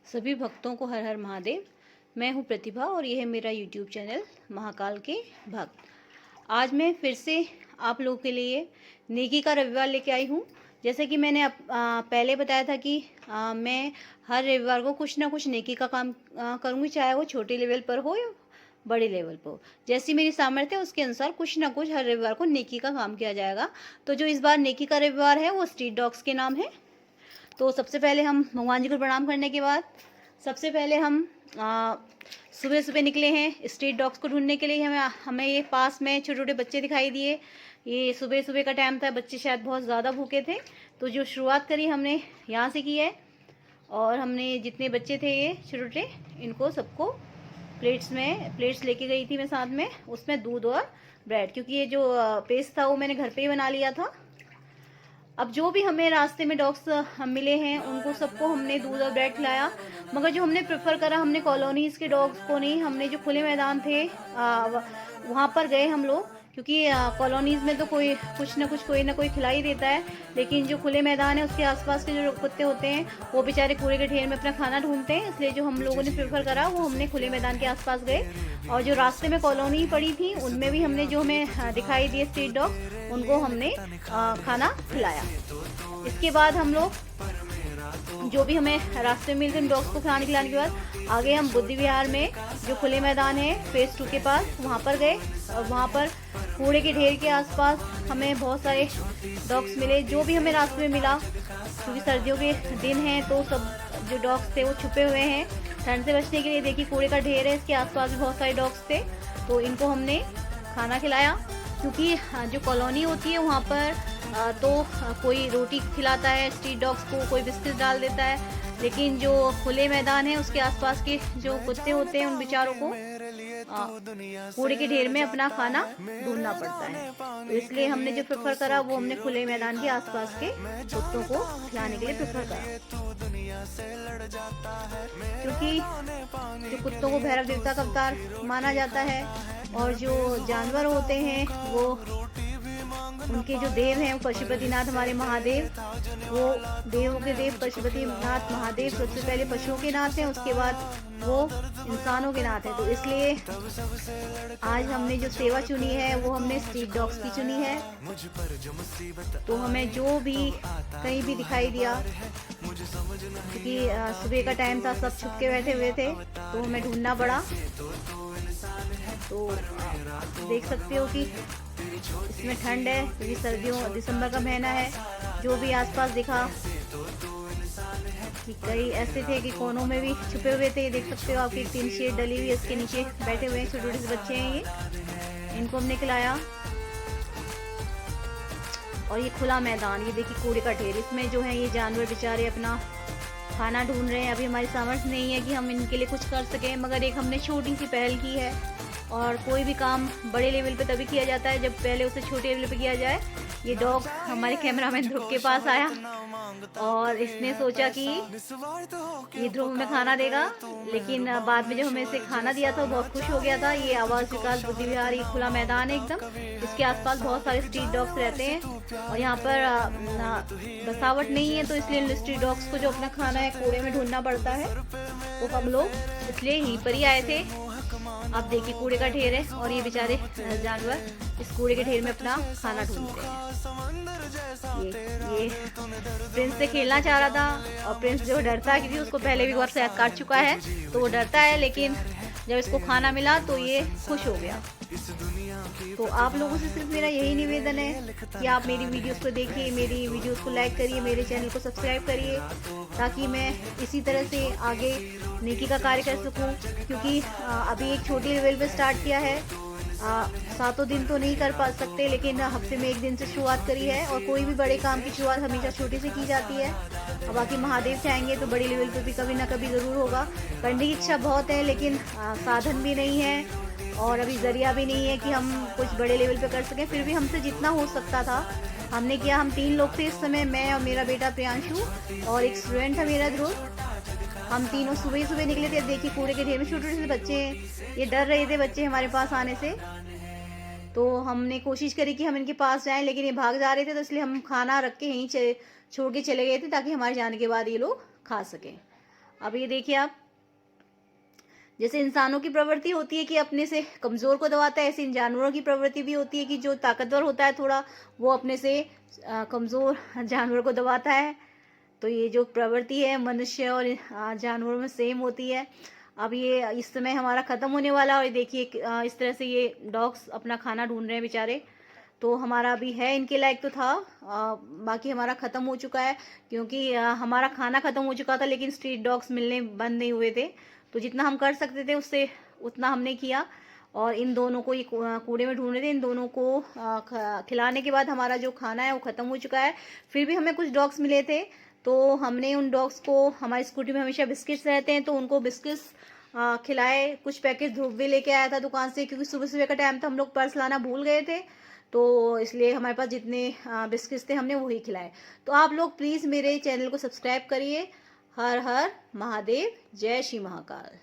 सभी भक्तों को हर हर महादेव। मैं हूं प्रतिभा और यह है मेरा यूट्यूब चैनल महाकाल के भक्त। आज मैं फिर से आप लोगों के लिए नेकी का रविवार लेके आई हूं। जैसे कि मैंने पहले बताया था कि मैं हर रविवार को कुछ ना कुछ नेकी का काम करूंगी, चाहे वो छोटे लेवल पर हो या बड़े लेवल पर हो। जैसी मेरी सामर्थ्य है उसके अनुसार कुछ ना कुछ हर रविवार को नेकी का काम किया जाएगा। तो जो इस बार नेकी का रविवार है वो स्ट्रीट डॉग्स के नाम है। तो सबसे पहले हम भगवान जी को प्रणाम करने के बाद सबसे पहले हम सुबह सुबह निकले हैं स्ट्रीट डॉग्स को ढूंढने के लिए। हमें ये पास में छोटे छोटे बच्चे दिखाई दिए। ये सुबह सुबह का टाइम था, बच्चे शायद बहुत ज़्यादा भूखे थे, तो जो शुरुआत करी हमने यहाँ से की है। और हमने जितने बच्चे थे ये छोटे छोटे, इनको सबको प्लेट्स लेके गई थी मैं साथ में, उसमें दूध और ब्रेड, क्योंकि ये जो पेस्ट था वो मैंने घर पे ही बना लिया था। अब जो भी हमें रास्ते में डॉग्स मिले हैं उनको सबको हमने दूध और ब्रेड खिलाया। मगर जो हमने प्रेफर करा, हमने कॉलोनीज़ के डॉग्स को नहीं, हमने जो खुले मैदान थे वहाँ पर गए हम लोग, क्योंकि कॉलोनीज़ में तो कोई ना कोई खिला ही देता है, लेकिन जो खुले मैदान है उसके आसपास के जो कुत्ते होते हैं वो बेचारे कूड़े के ढेर में अपना खाना ढूंढते हैं। इसलिए जो हम लोगों ने प्रेफर करा वो हमने खुले मैदान के आसपास गए। और जो रास्ते में कॉलोनी पड़ी थी उनमें भी हमने जो हमें दिखाई दिए स्ट्रीट डॉग, उनको हमने खाना खिलाया। इसके बाद हम लोग जो भी हमें रास्ते में मिलते हैं डॉग्स को खाने खिलाने के बाद आगे हम बुद्धि विहार में जो खुले मैदान है फेज 2 के पास, वहाँ पर गए। और वहाँ पर कूड़े के ढेर के आसपास हमें बहुत सारे डॉग्स मिले। जो भी हमें रास्ते में मिला, क्योंकि सर्दियों के दिन हैं तो सब जो डॉग्स थे वो छुपे हुए हैं ठंड से बचने के लिए। देखिए कूड़े का ढेर है, इसके आसपास भी बहुत सारे डॉग्स थे, तो इनको हमने खाना खिलाया। क्योंकि जो कॉलोनी होती है वहाँ पर तो कोई रोटी खिलाता है स्ट्रीट डॉग्स को, कोई बिस्किट डाल देता है, लेकिन जो खुले मैदान है उसके आसपास के जो कुत्ते होते हैं उन बेचारों को कूड़े के ढेर में अपना खाना ढूंढना पड़ता है। तो इसलिए हमने जो प्रेफर करा वो हमने खुले मैदान के आसपास के कुत्तों को खिलाने के लिए प्रेफर करा। क्योंकि जो कुत्तों को भैरव देवता का अवतार माना जाता है, और जो जानवर होते हैं वो उनके जो देव हैं वो पशुपतिनाथ हमारे महादेव, वो देवों के देव पशुपतिनाथ महादेव सबसे पहले पशुओं के नाथ हैं, उसके बाद वो इंसानों के नाथ हैं। तो इसलिए आज हमने जो सेवा चुनी है वो हमने स्ट्रीट डॉग्स की चुनी है। तो हमें जो भी कहीं भी दिखाई दिया, क्योंकि सुबह का टाइम था, सब छुप के बैठे हुए थे, तो हमें ढूंढना पड़ा। तो देख सकते हो कि इसमें ठंड है, क्योंकि सर्दियों दिसंबर का महीना है। जो भी आसपास दिखा कि कई ऐसे थे कि कोनों में भी छुपे हुए थे। देख सकते हो आपकी टीन शेड डली हुई है, इसके नीचे बैठे हुए हैं छोटे छोटे से बच्चे हैं ये, इनको हमने खिलाया। और ये खुला मैदान, ये देखिए कूड़े का ढेर, इसमें जो है ये जानवर बेचारे अपना खाना ढूंढ रहे हैं। अभी हमारी सामर्थ्य नहीं है कि हम इनके लिए कुछ कर सकें, मगर एक हमने छोटी सी पहल की है। और कोई भी काम बड़े लेवल पे तभी किया जाता है जब पहले उसे छोटे लेवल पे किया जाए। ये डॉग हमारे कैमरामैन ध्रुव के पास आया और इसने सोचा कि ये ध्रुव में खाना देगा, लेकिन बाद में जब हमें इसे खाना दिया था बहुत खुश हो गया था। ये आवास विकास बुद्धि विहार, ये खुला मैदान है एकदम, इसके आसपास बहुत सारे स्ट्रीट डॉग्स रहते हैं और यहाँ पर बसावट नहीं है, तो इसलिए स्ट्रीट डॉग्स को जो अपना खाना है कूड़े में ढूंढना पड़ता है। तो हम लोग इसलिए यहीं पर ही आए थे। आप देखिए कूड़े का ढेर है और ये बेचारे जानवर इस कूड़े के ढेर में अपना खाना ढूंढते हैं। ये प्रिंस से खेलना चाह रहा था, और प्रिंस जो डरता है क्योंकि उसको पहले भी बहुत से काट चुका है, तो वो डरता है, लेकिन जब इसको खाना मिला तो ये खुश हो गया। तो आप लोगों से सिर्फ मेरा यही निवेदन है कि आप मेरी वीडियोस को देखिए, मेरी वीडियोस को लाइक करिए, मेरे चैनल को सब्सक्राइब करिए, ताकि मैं इसी तरह से आगे नेकी का कार्य कर सकूं। क्योंकि अभी एक छोटी लेवल पे स्टार्ट किया है, 7 दिन तो नहीं कर पा सकते, लेकिन हफ्ते में 1 दिन से शुरुआत करी है। और कोई भी बड़े काम की शुरुआत हमेशा छोटे से की जाती है। अब बाकी महादेव चाहेंगे तो बड़ी लेवल पे भी कभी ना कभी ज़रूर होगा। करने की इच्छा बहुत है, लेकिन साधन भी नहीं है और अभी ज़रिया भी नहीं है कि हम कुछ बड़े लेवल पे कर सकें। फिर भी हमसे जितना हो सकता था हमने किया। हम 3 लोग थे इस समय, मैं और मेरा बेटा प्रियांशु और एक स्टूडेंट था मेरा ध्रुव। हम तीनों सुबह सुबह निकले थे। देखिए कूड़े के ढेर में छोटे छोटे से बच्चे हैं, ये डर रहे थे बच्चे हमारे पास आने से, तो हमने कोशिश करी कि हम इनके पास जाएं, लेकिन ये भाग जा रहे थे, तो इसलिए हम खाना रख के यहीं छोड़ के चले गए थे, ताकि हमारे जाने के बाद ये लोग खा सकें। अब ये देखिए आप, जैसे इंसानों की प्रवृत्ति होती है कि अपने से कमज़ोर को दबाता है, ऐसे इन जानवरों की प्रवृत्ति भी होती है कि जो ताकतवर होता है थोड़ा, वो अपने से कमज़ोर जानवर को दबाता है। तो ये जो प्रवृत्ति है मनुष्य और जानवरों में सेम होती है। अब ये इस समय हमारा ख़त्म होने वाला है और देखिए इस तरह से ये डॉग्स अपना खाना ढूंढ रहे हैं बेचारे। तो हमारा अभी है इनके लायक तो था, बाकी हमारा ख़त्म हो चुका है, क्योंकि हमारा खाना ख़त्म हो चुका था, लेकिन स्ट्रीट डॉग्स मिलने बंद नहीं हुए थे। तो जितना हम कर सकते थे उससे उतना हमने किया, और इन दोनों को ये कूड़े में ढूंढ रहे थे। इन दोनों को खिलाने के बाद हमारा जो खाना है वो ख़त्म हो चुका है। फिर भी हमें कुछ डॉग्स मिले थे, तो हमने उन डॉग्स को, हमारी स्कूटी में हमेशा बिस्किट्स रहते हैं, तो उनको बिस्किट्स खिलाए। कुछ पैकेट ध्रुव भी लेके आया था दुकान से, क्योंकि सुबह सुबह का टाइम था, हम लोग पर्स लाना भूल गए थे, तो इसलिए हमारे पास जितने बिस्किट्स थे हमने वही खिलाए। तो आप लोग प्लीज़ मेरे चैनल को सब्सक्राइब करिए। हर हर महादेव, जय श्री महाकाल।